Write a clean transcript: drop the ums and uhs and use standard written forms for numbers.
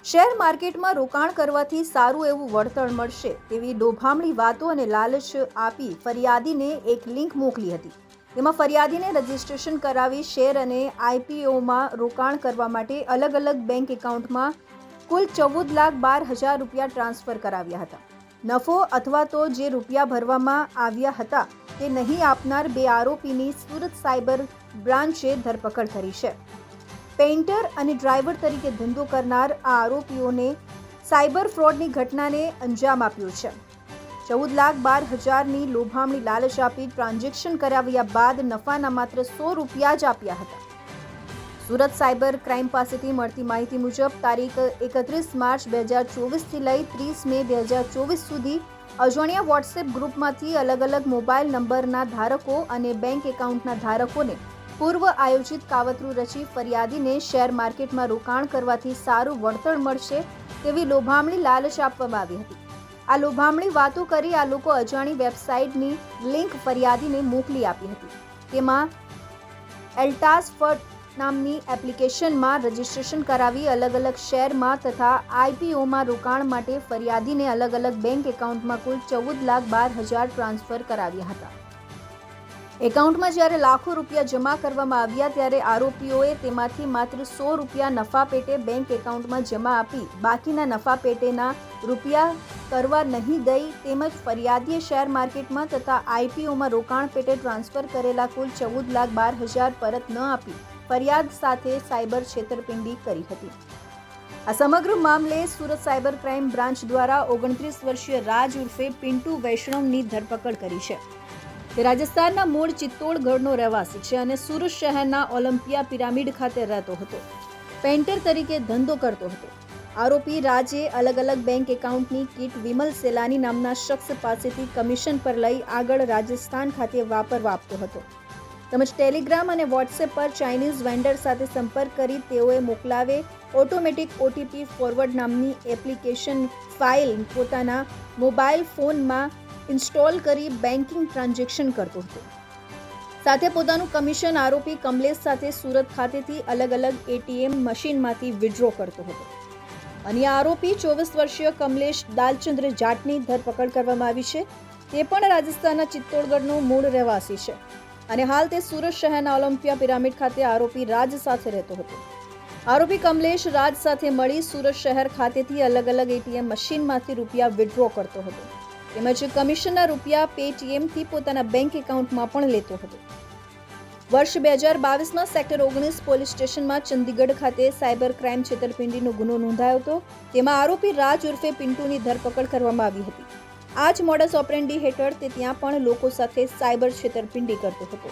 Share માર્કેટમાં રોકાણ કરવાથી સારું એવું વળતર મળશે તેવી લોભામણી વાતો અને લાલચ આપી ફરિયાદીને એક લિંક મોકલી હતી. તેમાં ફરિયાદીને રજીસ્ટ્રેશન કરાવી શેર અને આઈપીઓમાં રોકાણ કરવા માટે અલગ અલગ બેંક એકાઉન્ટમાં કુલ 14,12,000 રૂપિયા ટ્રાન્સફર કરાવ્યા હતા. નફો અથવા તો જે રૂપિયા ભરવામાં આવ્યા હતા તે નહીં આપનાર 2 આરોપીની સુરત સાયબર બ્રાન્ચે ધરપકડ કરી છે. પેઇન્ટર અને ડ્રાઈવર તરીકે ધંધો કરનાર આ આરોપીઓને સાયબર ફ્રોડની ઘટનાને અંજામ આપ્યો છે. 14,12,000ની લોભામણી લાલચ આપી ટ્રાન્ઝેક્શન કરાવ્યા બાદ નફાના માત્ર 100 રૂપિયા જ આપ્યા હતા. સુરત સાયબર ક્રાઇમ પાસેથી મળતી માહિતી મુજબ તારીખ 31 માર્ચ 2024થી લઈ 30 મે 2024 સુધી અજાણ્યા વોટ્સએપ ગ્રુપમાંથી અલગ અલગ મોબાઈલ નંબરના ધારકો અને બેંક એકાઉન્ટના ધારકોને પૂર્વ આયોજિત કાવતરું રચી ફરિયાદીને શેર માર્કેટમાં રોકાણ કરવાથી સારું વળતર મળશે તેવી લોભામણી લાલચ આપવામાં આવી હતી. આ લોભામણી વાતો કરી આ લોકો અજાણી વેબસાઇટની લિંક ફરિયાદીને મોકલી આપી હતી. તેમાં એલ્ટાસ ફંડ નામની એપ્લિકેશનમાં રજીસ્ટ્રેશન કરાવી અલગ અલગ શેરમાં તથા આઈપીઓમાં રોકાણ માટે ફરિયાદીને અલગ અલગ બેંક એકાઉન્ટમાં કુલ 14,12,000 ટ્રાન્સફર કરાવ્યા હતા. એકાઉન્ટમાં જ્યારે લાખો રૂપિયા જમા કરવામાં આવ્યા ત્યારે આરોપીઓએ તેમાંથી માત્ર 100 રૂપિયા નફા પેટે બેંક એકાઉન્ટમાં જમા આપી બાકીના નફા પેટેના રૂપિયા કરવા નહીં દઈ તેમજ ફરિયાદીએ શેર માર્કેટમાં તથા આઈપીઓમાં રોકાણ પેટે ટ્રાન્સફર કરેલા કુલ 14,12,000 પરત ન આપી ફરિયાદ સાથે સાયબર છેતરપિંડી કરી હતી. આ સમગ્ર મામલે સુરત સાયબર ક્રાઇમ બ્રાન્ચ દ્વારા 29 વર્ષીય રાજ ઉર્ફે પિન્ટુ વૈષ્ણવની ધરપકડ કરી છે. તે રાજસ્થાનના મૂળ ચિત્તોડગઢનો રહેવાસી છે અને સુરત શહેરના ઓલિમ્પિયા પિરામિડ ખાતે રહેતો હતો. પેઇન્ટર તરીકે ધંધો કરતો હતો. આરોપી રાજે અલગ અલગ બેંક એકાઉન્ટની કીટ વિમલ સેલાની નામના શખ્સ પાસેથી કમિશન પર લઈ આગળ રાજસ્થાન ખાતે વાપરવા આપતો હતો. તેમજ ટેલિગ્રામ અને વોટ્સએપ પર ચાઇનીઝ વેન્ડર સાથે સંપર્ક કરી તેઓએ મોકલાવે ઓટોમેટિક ઓટીપી ફોરવર્ડ નામની એપ્લિકેશન ફાઇલ પોતાના મોબાઈલ ફોનમાં ઇન્સ્ટોલ કરી બેન્કિંગ ટ્રાન્ઝેક્શન કરતો હતો. સાથે પોતાનું કમિશન આરોપી કમલેશ સાથે સુરત ખાતેથી અલગ અલગ એટીએમ મશીનમાંથી વિડ્રો કરતો હતો. અન્ય આરોપી 24 વર્ષીય કમલેશ દાલચંદ્ર જાટની ધરપકડ કરવામાં આવી છે. તે પણ રાજસ્થાનના ચિત્તોડગઢનો મૂળ રહેવાસી છે અને હાલ તે સુરત શહેરના ઓલિમ્પિયા પિરામિડ ખાતે આરોપી રાજ સાથે રહેતો હતો. આરોપી કમલેશ રાજ સાથે મળી સુરત શહેર ખાતેથી અલગ અલગ એટીએમ મશીનમાંથી રૂપિયા વિડ્રો કરતો હતો તેમજ કમિશનના રૂપિયા પેટીએમથી પોતાના બેંક એકાઉન્ટમાં પણ લેતો હતો. વર્ષ 2022માં સેક્ટર 19 પોલીસ સ્ટેશનમાં ચંદીગઢ ખાતે સાયબર ક્રાઇમ છેતરપિંડીનો ગુનો નોંધાયો હતો. તેમાં આરોપી રાજ ઉર્ફે પિન્ટુની ધરપકડ કરવામાં આવી હતી. આ જ મોડસ ઓપરેન્ડી હેઠળ તે ત્યાં પણ લોકો સાથે સાયબર છેતરપિંડી કરતો હતો.